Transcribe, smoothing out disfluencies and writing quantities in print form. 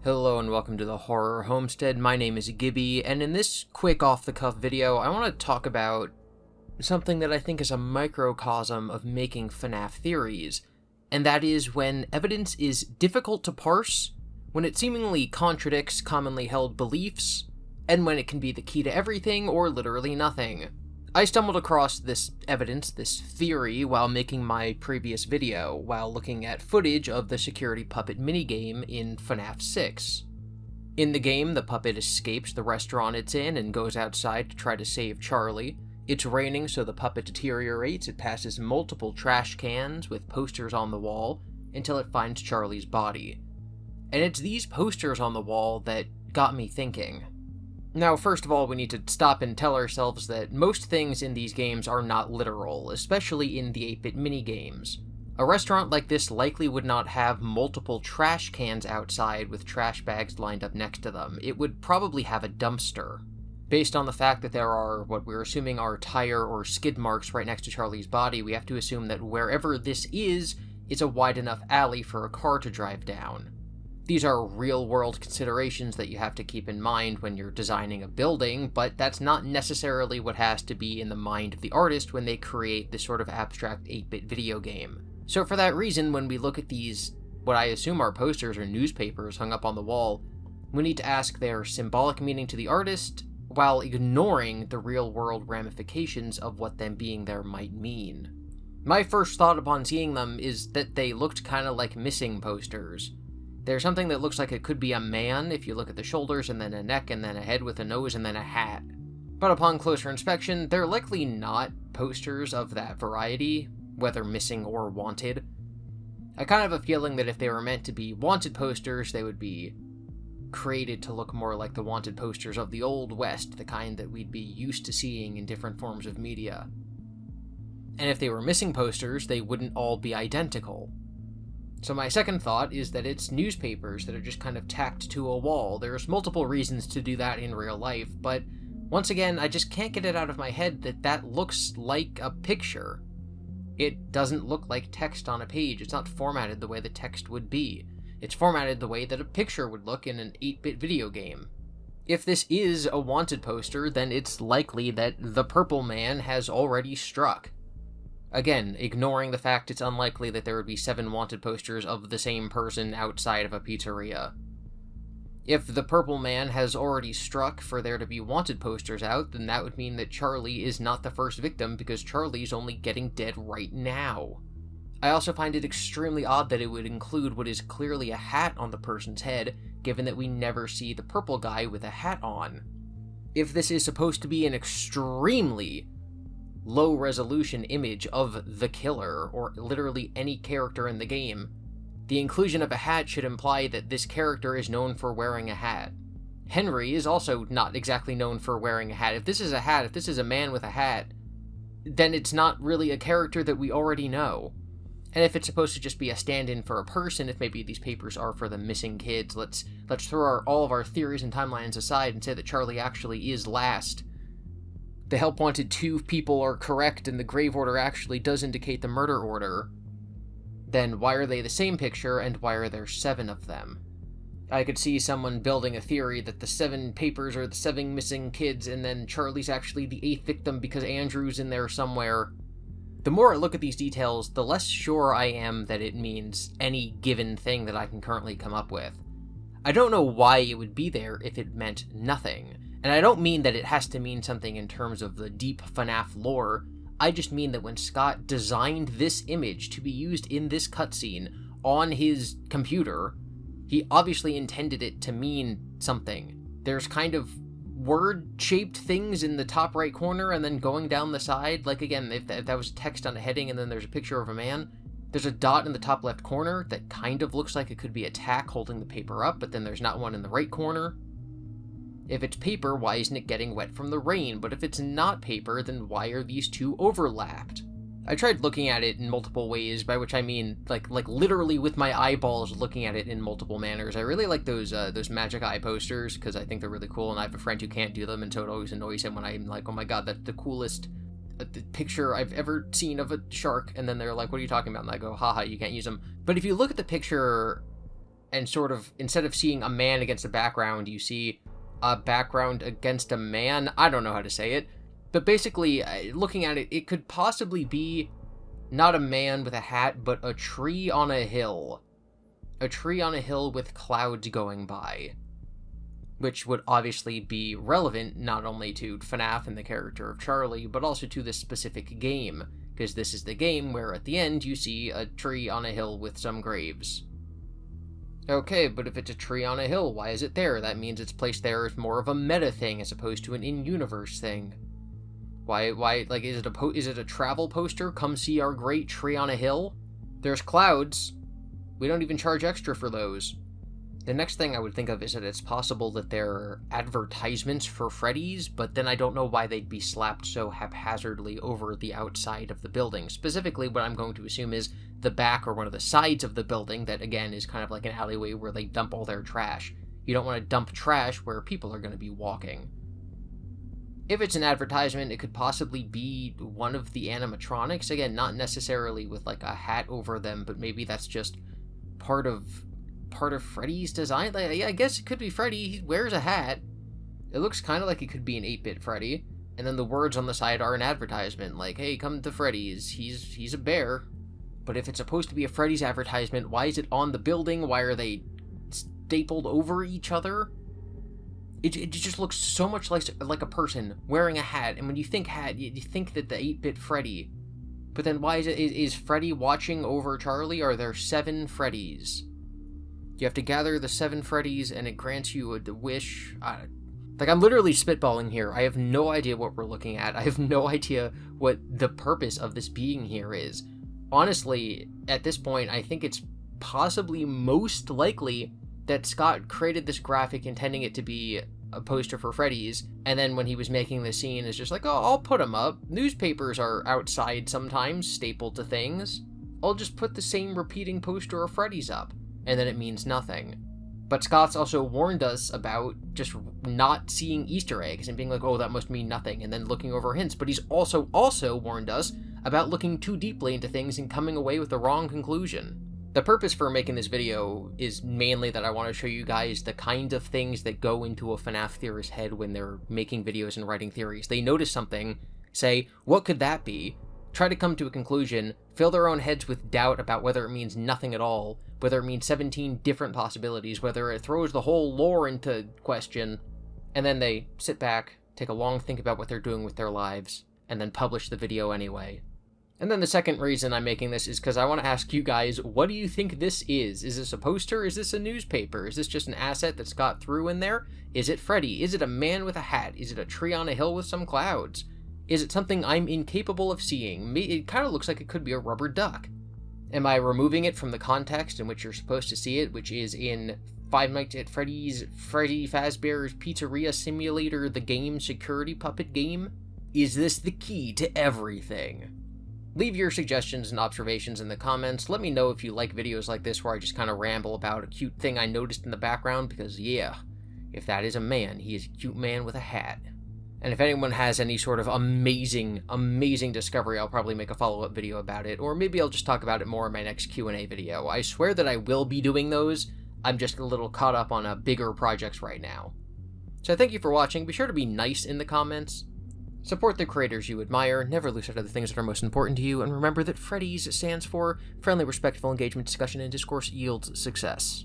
Hello and welcome to the Horror Homestead. My name is GiBi, and in this quick off-the-cuff video, I want to talk about something that I think is a microcosm of making FNAF theories, and that is when evidence is difficult to parse, when it seemingly contradicts commonly held beliefs, and when it can be the key to everything or literally nothing. I stumbled across this evidence, this theory, while making my previous video, while looking at footage of the security puppet minigame in FNAF 6. In the game, the puppet escapes the restaurant it's in and goes outside to try to save Charlie. It's raining, so the puppet deteriorates. It passes multiple trash cans with posters on the wall until it finds Charlie's body. And it's these posters on the wall that got me thinking. Now, first of all, we need to stop and tell ourselves that most things in these games are not literal, especially in the 8-bit minigames. A restaurant like this likely would not have multiple trash cans outside with trash bags lined up next to them. It would probably have a dumpster. Based on the fact that there are what we're assuming are tire or skid marks right next to Charlie's body, we have to assume that wherever this is a wide enough alley for a car to drive down. These are real-world considerations that you have to keep in mind when you're designing a building, but that's not necessarily what has to be in the mind of the artist when they create this sort of abstract 8-bit video game. So for that reason, when we look at these, what I assume are posters or newspapers hung up on the wall, we need to ask their symbolic meaning to the artist, while ignoring the real-world ramifications of what them being there might mean. My first thought upon seeing them is that they looked kind of like missing posters. There's something that looks like it could be a man if you look at the shoulders, and then a neck, and then a head with a nose, and then a hat. But upon closer inspection, they're likely not posters of that variety, whether missing or wanted. I kind of have a feeling that if they were meant to be wanted posters, they would be created to look more like the wanted posters of the Old West, the kind that we'd be used to seeing in different forms of media. And if they were missing posters, they wouldn't all be identical. So my second thought is that it's newspapers that are just kind of tacked to a wall. There's multiple reasons to do that in real life, but once again, I just can't get it out of my head that that looks like a picture. It doesn't look like text on a page. It's not formatted the way the text would be. It's formatted the way that a picture would look in an 8-bit video game. If this is a wanted poster, then it's likely that the Purple Man has already struck. Again, ignoring the fact it's unlikely that there would be 7 wanted posters of the same person outside of a pizzeria. If the Purple Man has already struck for there to be wanted posters out, then that would mean that Charlie is not the first victim because Charlie's only getting dead right now. I also find it extremely odd that it would include what is clearly a hat on the person's head, given that we never see the purple guy with a hat on. If this is supposed to be an extremely low-resolution image of the killer, or literally any character in the game, the inclusion of a hat should imply that this character is known for wearing a hat. Henry is also not exactly known for wearing a hat. If this is a hat, if this is a man with a hat, then it's not really a character that we already know. And if it's supposed to just be a stand-in for a person, if maybe these papers are for the missing kids, let's throw all of our theories and timelines aside and say that Charlie actually is last. The Help Wanted 2 people are correct and the grave order actually does indicate the murder order, then why are they the same picture and why are there 7 of them? I could see someone building a theory that the 7 papers are the 7 missing kids and then Charlie's actually the 8th victim because Andrew's in there somewhere. The more I look at these details, the less sure I am that it means any given thing that I can currently come up with. I don't know why it would be there if it meant nothing. And I don't mean that it has to mean something in terms of the deep FNAF lore, I just mean that when Scott designed this image to be used in this cutscene on his computer, he obviously intended it to mean something. There's kind of word-shaped things in the top right corner and then going down the side, like again, if that was text on a heading and then there's a picture of a man, there's a dot in the top left corner that kind of looks like it could be a tack holding the paper up, but then there's not one in the right corner. If it's paper, why isn't it getting wet from the rain? But if it's not paper, then why are these two overlapped? I tried looking at it in multiple ways, by which I mean, like literally with my eyeballs looking at it in multiple manners. I really like those magic eye posters, because I think they're really cool, and I have a friend who can't do them, and so it always annoys him when I'm like, oh my god, that's the coolest picture I've ever seen of a shark, and then they're like, what are you talking about? And I go, haha, you can't use them. But if you look at the picture and sort of, instead of seeing a man against a background, you see a background against a man. I don't know how to say it, but basically, looking at it, it could possibly be not a man with a hat, but a tree on a hill. A tree on a hill with clouds going by. Which would obviously be relevant not only to FNAF and the character of Charlie, but also to this specific game, because this is the game where at the end you see a tree on a hill with some graves. Okay, but if it's a tree on a hill, why is it there? That means it's placed there as more of a meta thing as opposed to an in-universe thing. Why, like, is it a travel poster? Come see our great tree on a hill? There's clouds. We don't even charge extra for those. The next thing I would think of is that it's possible that they're advertisements for Freddy's, but then I don't know why they'd be slapped so haphazardly over the outside of the building. Specifically, what I'm going to assume is the back or one of the sides of the building that, again, is kind of like an alleyway where they dump all their trash. You don't want to dump trash where people are going to be walking. If it's an advertisement, it could possibly be one of the animatronics. Again, not necessarily with like a hat over them, but maybe that's just part of Freddy's design. Like, yeah, I guess it could be Freddy. He wears a hat. It looks kind of like it could be an 8-bit Freddy. And then the words on the side are an advertisement, like, hey, come to Freddy's. He's a bear. But if it's supposed to be a Freddy's advertisement, why is it on the building? Why are they stapled over each other? It just looks so much like a person wearing a hat, and when you think hat, you think that the 8-bit Freddy. But then why is Freddy watching over Charlie? Are there 7 Freddys? You have to gather the 7 Freddys, and it grants you a wish. Like, I'm literally spitballing here. I have no idea what we're looking at. I have no idea what the purpose of this being here is. Honestly, at this point, I think it's possibly most likely that Scott created this graphic intending it to be a poster for Freddy's, and then when he was making the scene, is just like, oh, I'll put them up. Newspapers are outside sometimes, stapled to things. I'll just put the same repeating poster of Freddy's up, and then it means nothing. But Scott's also warned us about just not seeing Easter eggs and being like, oh, that must mean nothing, and then looking over hints. But he's also warned us about looking too deeply into things and coming away with the wrong conclusion. The purpose for making this video is mainly that I want to show you guys the kind of things that go into a FNAF theorist's head when they're making videos and writing theories. They notice something, say, what could that be? Try to come to a conclusion, fill their own heads with doubt about whether it means nothing at all, whether it means 17 different possibilities, whether it throws the whole lore into question, and then they sit back, take a long think about what they're doing with their lives, and then publish the video anyway. And then the second reason I'm making this is because I want to ask you guys, what do you think this is? Is this a poster? Is this a newspaper? Is this just an asset that Scott threw in there? Is it Freddy? Is it a man with a hat? Is it a tree on a hill with some clouds? Is it something I'm incapable of seeing? It kind of looks like it could be a rubber duck. Am I removing it from the context in which you're supposed to see it, which is in Five Nights at Freddy's, Freddy Fazbear's Pizzeria Simulator, the game security puppet game? Is this the key to everything? Leave your suggestions and observations in the comments. Let me know if you like videos like this where I just kind of ramble about a cute thing I noticed in the background, because yeah, if that is a man, he is a cute man with a hat. And if anyone has any sort of amazing discovery, I'll probably make a follow-up video about it, or maybe I'll just talk about it more in my next Q&A video. I swear that I will be doing those. I'm just a little caught up on bigger projects right now. So thank you for watching. Be sure to be nice in the comments. Support the creators you admire, never lose sight of the things that are most important to you, and remember that FREDDIES stands for Friendly, Respectful Engagement, Discussion, and Discourse Yields Success.